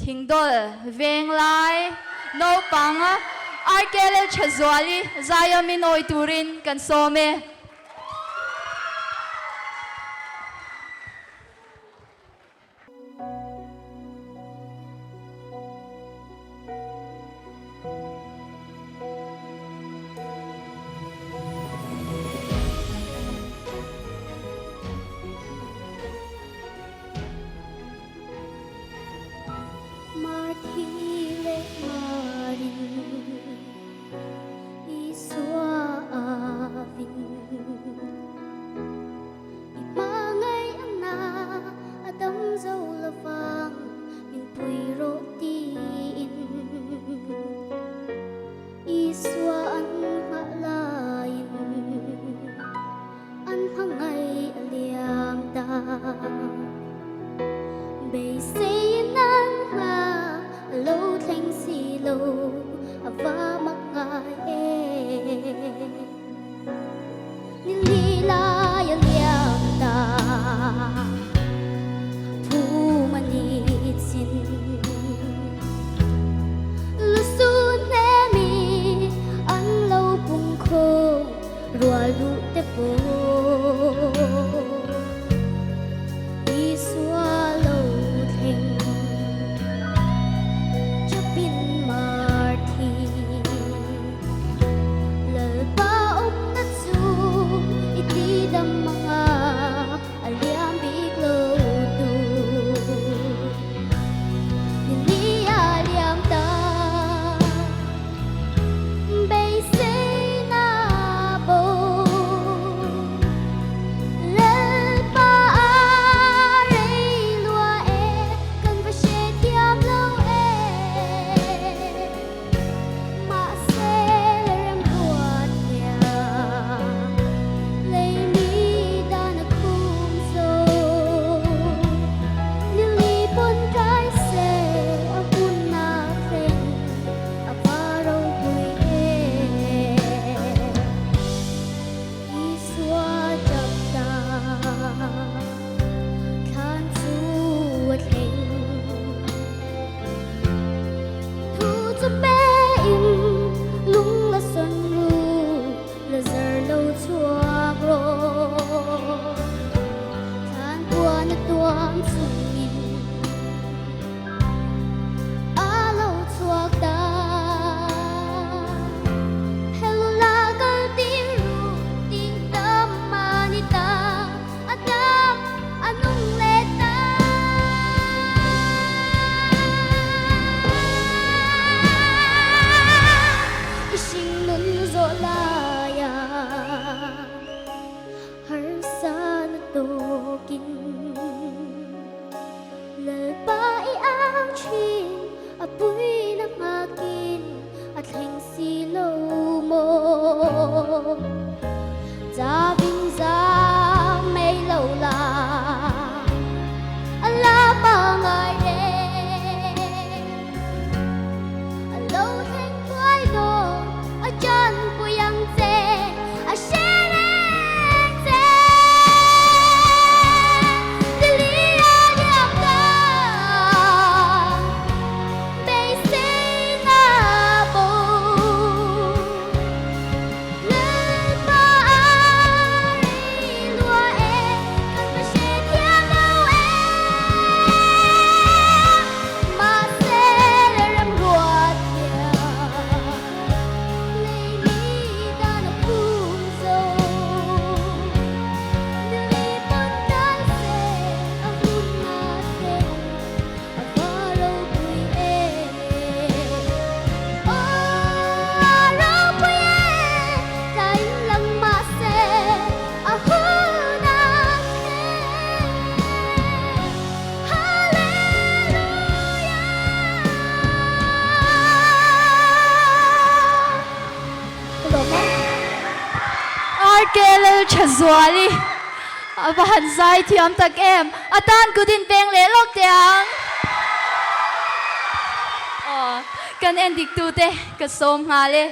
thingdol veng lai no panga arkele chazwali zayamin oi turin kan some Arkele chazwali abahan zai thiam tak em atan kudin beng le lok tiang kan endik tu te ka som nga le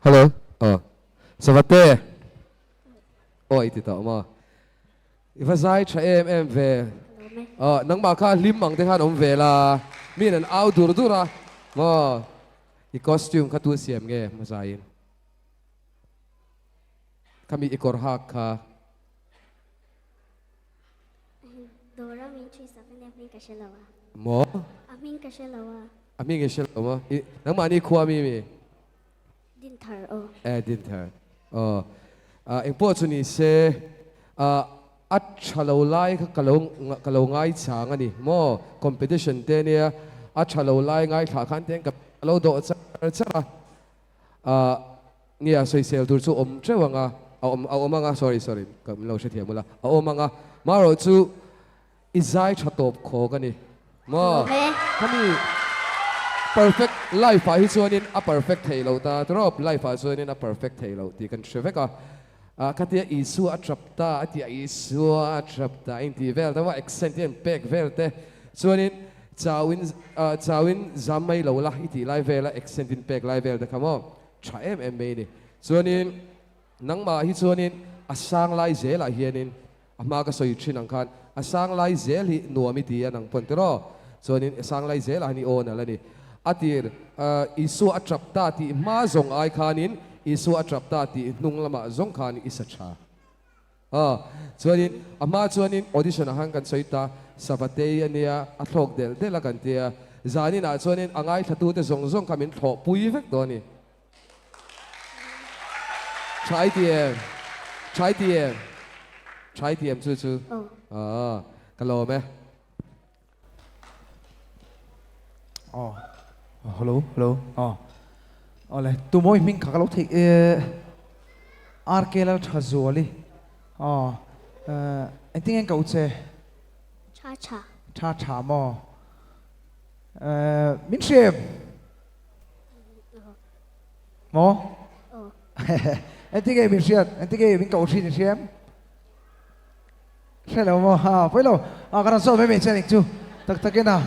Hello. Savate. Oi, tita mo. Ifa zai cha em ve nang ma kha lim mang te khan om ve la min an au dur dura mo I costume kha tu siam nge ma zain kami ikor hak kha Dora min chui sa kan amin ka shelawa. mo Amin ka shelawa. ami nge shel mo nang ma ni khwa mi Din thar o. din thar eng po chu ni se at chalo lai kha kalong ngai chang ani mo competition te nia at chalo lai ngai kha khan teng ka lo do cha nia soi sel dur chu om chewanga om anga sorry ka lo she thiam mula om anga maro chu izai thatop kho gani mo kami perfect life hi chuanin a perfect thelo ta drop life a chuanin a perfect thelo ti kan shreveka katia isu atrapta atia isu atrapta inti vel ta wa accent en pek vel te chuanin chawin zamai lo la iti lai vela accent in pek lai vel ta kamo tha em me ni chuanin nangma hi chuanin asang lai zel a hianin ama ka soi thin ang khan asang lai zel hi nuami ti anang pontero chuanin asang lai zel ani on ala ni atir isu atrapta ti ma zong ai khanin isu atrapta ti nung lama zong khan isacha chuanin ama chuanin audition hang kan soita savate ania athok del la kan tia zanin a chuanin angai thatu te zong kamin tho pui vek do ni try tm chu kalo me hello ole tu moi min khakalo thik arkela thazoli I think en kau che Cha cha. cha mo min shem mo I think min shet I think min kau thi shem hello mo ha hello kana so me chen chu tak na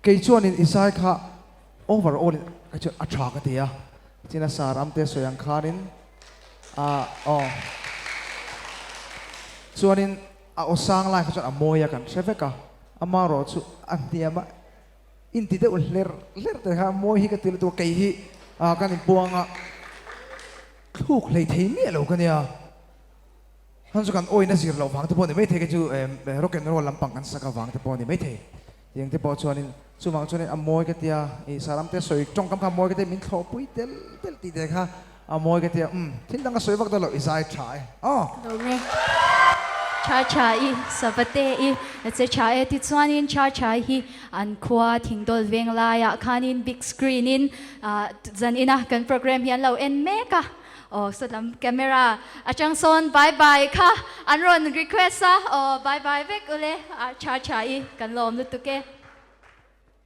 cái chuan in isai kha overall cái chu attract cái tia china saram te soyang khanin chuan in osang lai kha chu amoya kan seveka amaro chu antiama inti te ul ler te ha moi hi ka til tu kai hi kan in puanga thuk lei thei mi lo kan ya han chu kan oi na sir lo wang te pon ni mai the ke chu rock and roll lampang kan saka wang te pon ni mai the yang te po chuan in chuwang chuan in amoi ka tia I saram te soi tong kam kha moi ka te min tho pui tel ti de kha amoi ka tia thin dang soi vak da lo isai try Do me. cha cha I savate I che cha e ti chuanin cha cha hi an khwa thingdol veng la ya khanin big screen in zan ina kan program hian lo en meka so lam camera achang son bye bye kha anron request sa bye bye vek ule cha cha I kan lom lu tu ke